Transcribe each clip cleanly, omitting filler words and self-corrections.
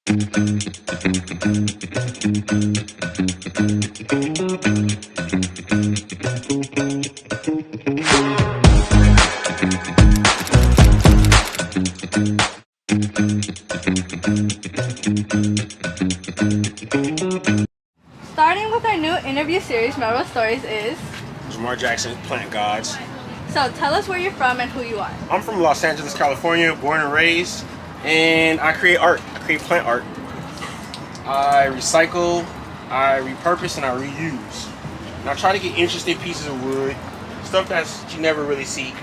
Starting with our new interview series, Melrose Stories is Jamar Jackson, Plant Gods. So tell us where you're from and who you are. I'm from Los Angeles, California, born and raised, and I create art. I create plant art. I recycle, I repurpose, and I reuse. And I try to get interesting pieces of wood, stuff that you never really see.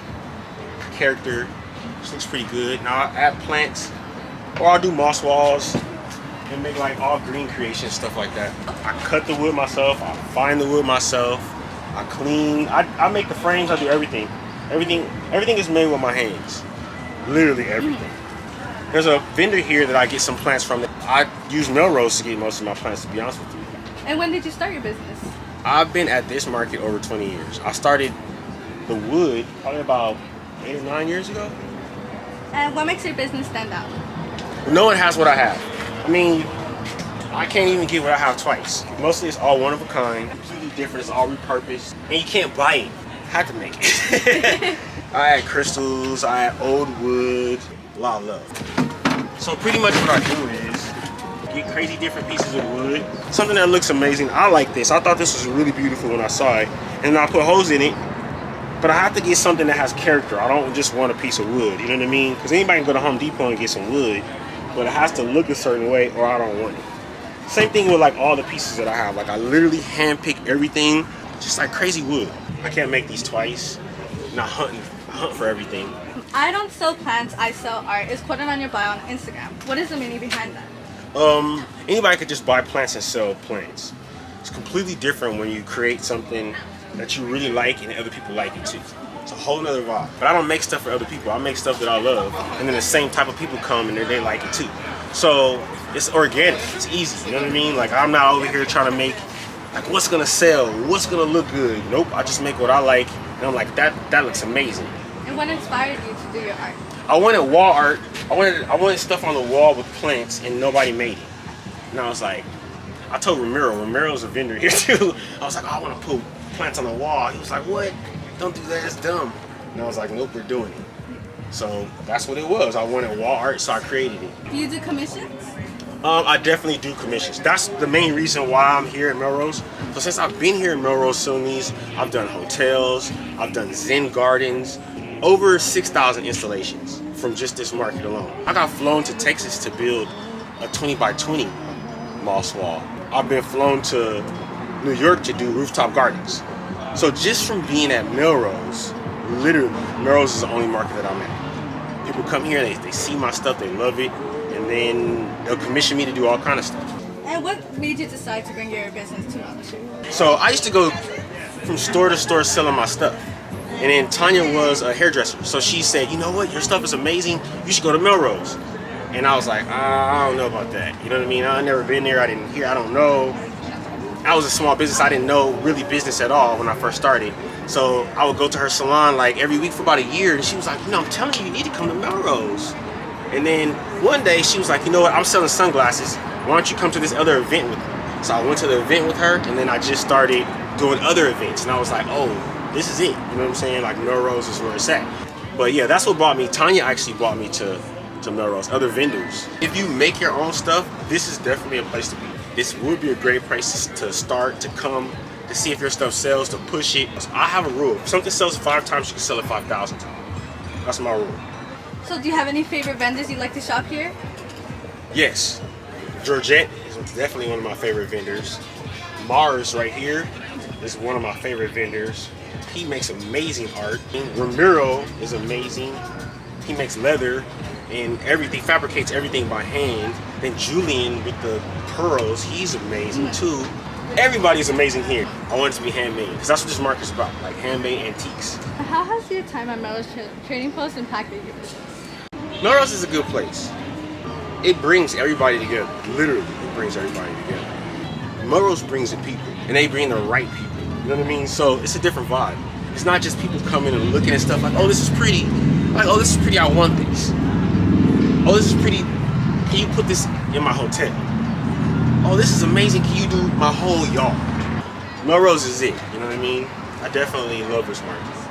Character, which looks pretty good. Now I add plants, or I'll do moss walls and make like all green creation, stuff like that. I cut the wood myself, I find the wood myself, I clean, I make the frames, I do everything. Everything is made with my hands. Literally everything. There's a vendor here that I get some plants from. I use Melrose to get most of my plants, to be honest with you. And when did you start your business? I've been at this market over 20 years. I started the wood probably about 8 or 9 years ago. And what makes your business stand out? No one has what I have. I mean, I can't even get what I have twice. Mostly it's all one of a kind, completely different, it's all repurposed. And you can't buy it. I had to make it. I add crystals, I add old wood, a lot of love. So pretty much what I do is get crazy different pieces of wood. Something that looks amazing. I like this. I thought this was really beautiful when I saw it. And I put holes in it. But I have to get something that has character. I don't just want a piece of wood, you know what I mean? Because anybody can go to Home Depot and get some wood, but it has to look a certain way or I don't want it. Same thing with like all the pieces that I have. Like I literally handpick everything, just like crazy wood. I can't make these twice. Not hunting. I hunt for everything. I don't sell plants, I sell art. It's quoted on your bio on Instagram. What is the meaning behind that? Anybody could just buy plants and sell plants. It's completely different when you create something that you really like and other people like it too. It's a whole nother vibe. But I don't make stuff for other people. I make stuff that I love, and then the same type of people come and they like it too. So it's organic. It's easy. You know what I mean? Like I'm not over here trying to make like what's gonna sell, what's gonna look good. Nope. I just make what I like, and I'm like that looks amazing. And what inspired you to do your art? I wanted wall art. I wanted stuff on the wall with plants, and nobody made it. And I was like, I told Ramiro's a vendor here too. I was like, oh, I want to put plants on the wall. He was like, what? Don't do that, it's dumb. And I was like, nope, we're doing it. So that's what it was. I wanted wall art, so I created it. Do you do commissions? I definitely do commissions. That's the main reason why I'm here in Melrose. So since I've been here in Melrose selling these, I've done hotels, I've done Zen gardens, over 6,000 installations from just this market alone. I got flown to Texas to build a 20 by 20 moss wall. I've been flown to New York to do rooftop gardens. So just from being at Melrose, literally, Melrose is the only market that I'm at. People come here, they see my stuff, they love it, and then they'll commission me to do all kind of stuff. And what made you decide to bring your business to Melrose? So I used to go from store to store selling my stuff. And then Tanya was a hairdresser. So she said, you know what, your stuff is amazing, you should go to Melrose. And I was like, I don't know about that. You know what I mean? I've never been there, I didn't hear, I don't know. I was a small business, I didn't know really business at all when I first started. So I would go to her salon like every week for about a year, and she was like, I'm telling you, you need to come to Melrose. And then one day she was like, you know what, I'm selling sunglasses, why don't you come to this other event with me? So I went to the event with her, and then I just started doing other events, and I was like, oh, this is it, you know what I'm saying? Like Melrose is where it's at. But yeah, that's what brought me, Tanya actually brought me to Melrose, other vendors. If you make your own stuff, this is definitely a place to be. This would be a great place to start, to come, to see if your stuff sells, to push it. I have a rule. If something sells 5 times, you can sell it 5,000 times. That's my rule. So do you have any favorite vendors you like to shop here? Yes. Georgette is definitely one of my favorite vendors. Mars right here is one of my favorite vendors. He makes amazing art. Ramiro is amazing. He makes leather and everything, fabricates everything by hand. Then Julian with the pearls, he's amazing too. Everybody's amazing here. I want it to be handmade because that's what this market's about, like handmade antiques. How has your time at Melrose Trading Post impacted your business? Melrose is a good place. It brings everybody together. Literally, it brings everybody together. Melrose brings the people, and they bring the right people. You know what I mean? So it's a different vibe. It's not just people coming and looking at stuff like, oh, this is pretty. Like, oh, this is pretty, I want this. Oh, this is pretty, can you put this in my hotel? Oh, this is amazing. Can you do my whole yard? Melrose is it. You know what I mean? I definitely love this market.